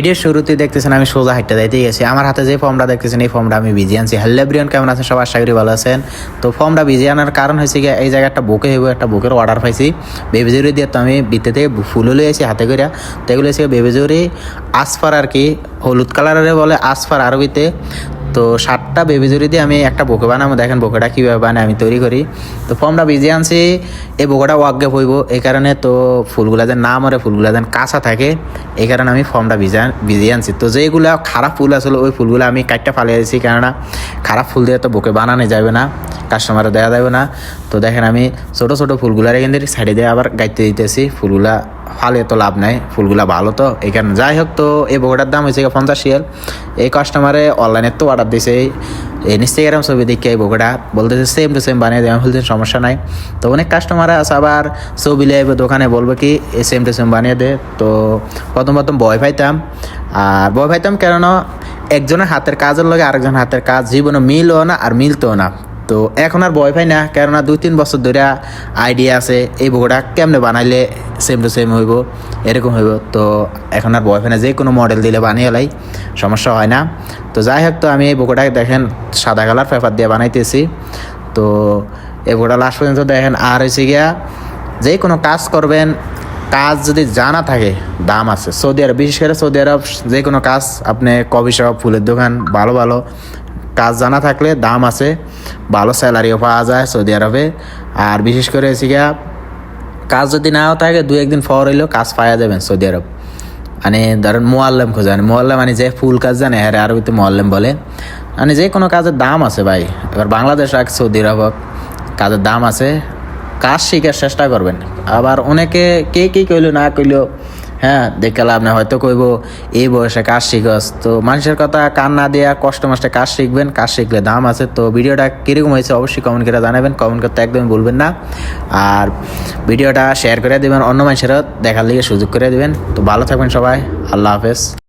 ভিডিওর শুরুতে দেখতেছেন আমি সোজা হাইটটা যাইতে গেছি। আমার হাতে যে ফর্মটা দেখতেছেন এই ফর্মটা আমি ভিজিয়ে আনছি। হ্যালো এভরিওয়ান, কেমন আছেন সবাই? আশা করি ভালো আছেন। তো ফর্মটা ভিজিয়ে আনার কারণ হয়েছে গিয়ে এই জায়গায় একটা বুকে হইব, একটা বুকের অর্ডার পাইছি বেবিজুরি দিয়ে। তো আমি বিতে থেকে ফুলও লই আছি হাতে করে। তো এগুলো হচ্ছে বেবিজুরি আসফার আর কি, হলুদ কালারের বলে আসফার আরবিতে। তো 7টা বেবিজুরি দিয়ে আমি একটা বুকে বানাবো। দেখেন বুকেটা কীভাবে বানাই আমি তৈরি করি। তো ফর্মটা ভিজিয়ে আনছি, এই বুকেটা ওয়াগ্গে হইব এই কারণে। তো ফুলগুলা যেন না মরে, ফুলগুলা যেন কাঁচা থাকে এই কারণে আমি ফর্মটা ভিজিয়ে আনছি। তো যেগুলো খারাপ ফুল আসলে ওই ফুলগুলো আমি কাটটা ফালিয়ে দিয়েছি, কেননা খারাপ ফুল দিয়ে তো বুকে বানানো যাবে না, কাস্টমারে দেওয়া যাবে না। তো দেখেন আমি ছোটো ছোটো ফুলগুলার এখান থেকে সাইডে দিয়ে আবার গাইতে দিতেছি। ফুলগুলা ফালে তো লাভ নাই, ফুলগুলা ভালো তো এই কারণে। যাই হোক, তো এই বগুড়ার দাম হয়েছে 50 রিয়াল। এই কাস্টমারে অনলাইনে তো অর্ডার দিয়েছে, ইনস্টাগ্রাম ছবি দেখে এই বগুড়া বলতেছে সেম টু সেম বানিয়ে দেয়। আমি বলতে সমস্যা নাই। তো অনেক কাস্টমার আছে আবার ছবি লাইবে দোকানে বলবে কি সেম টু সেম বানিয়ে দে। তো প্রথম ভয় পাইতাম, আর ভয় পাইতাম কেননা একজনের হাতের কাজের লগে আরেকজনের হাতের কাজ জীবনে মিলও না আর মিলতেও না। তো এখন আর ভয় পাই না, কেননা 2-3 বছর ধরে আইডিয়া আছে এই বগুড়া কেমনে বানাইলে সেম টু সেম হইব, এরকম হইব। তো এখন আর ভয় পাই না, যে কোনো মডেল দিলে বানিয়ে লাই, সমস্যা হয় না। তো যাই হোক, তো আমি এই বগুড়াকে দেখেন সাদা কালার পেপার দিয়ে বানাইতেছি। তো এই বগুড়া লাস্ট পর্যন্ত দেখেন। আর হয়েছে গিয়া যে কোনো কাজ করবেন, কাজ যদি জানা থাকে দাম আছে। সৌদি আরব, বিশেষ করে সৌদি আরব যে কোনো কাজ, আপনি কফি শপ, ফুলের দোকান, ভালো ভালো কাজ জানা থাকলে দাম আছে, ভালো স্যালারিও পাওয়া যায় সৌদি আরবে। আর বিশেষ করে হচ্ছে গিয়া কাজ যদি নাও থাকে 2-1 দিন পর হইলেও কাজ পাওয়া যাবেন সৌদি আরব। মানে ধরেন মোয়াল্লেম খোঁজেন, মোয়াল্লেম মানে যে ফুল কাজ জানে হ্যাঁ আরবিতে মোয়াল্লেম বলে। মানে যে কোনো কাজের দাম আছে ভাই। এবার বাংলাদেশ আর সৌদি আরব হোক, কাজের দাম আছে, কাজ শিখার চেষ্টা করবেন। আবার অনেকে কে কী কইলো না কইলো, হ্যাঁ দেখে লাভ না, হয়তো কইব এই বয়সে কাজ শিখস। তো মানুষের কথা কান না দেওয়া, কষ্ট মষ্টে কাজ শিখবেন, কাজ শিখলে দাম আছে। তো ভিডিওটা কীরকম হয়েছে অবশ্যই কমেন্ট করে জানাবেন, কমেন্ট করতে একদমই ভুলবেন না। আর ভিডিওটা শেয়ার করে দেবেন, অন্য মানুষেরও দেখার লিগে সুযোগ করে দেবেন। তো ভালো থাকবেন সবাই, আল্লাহ হাফেজ।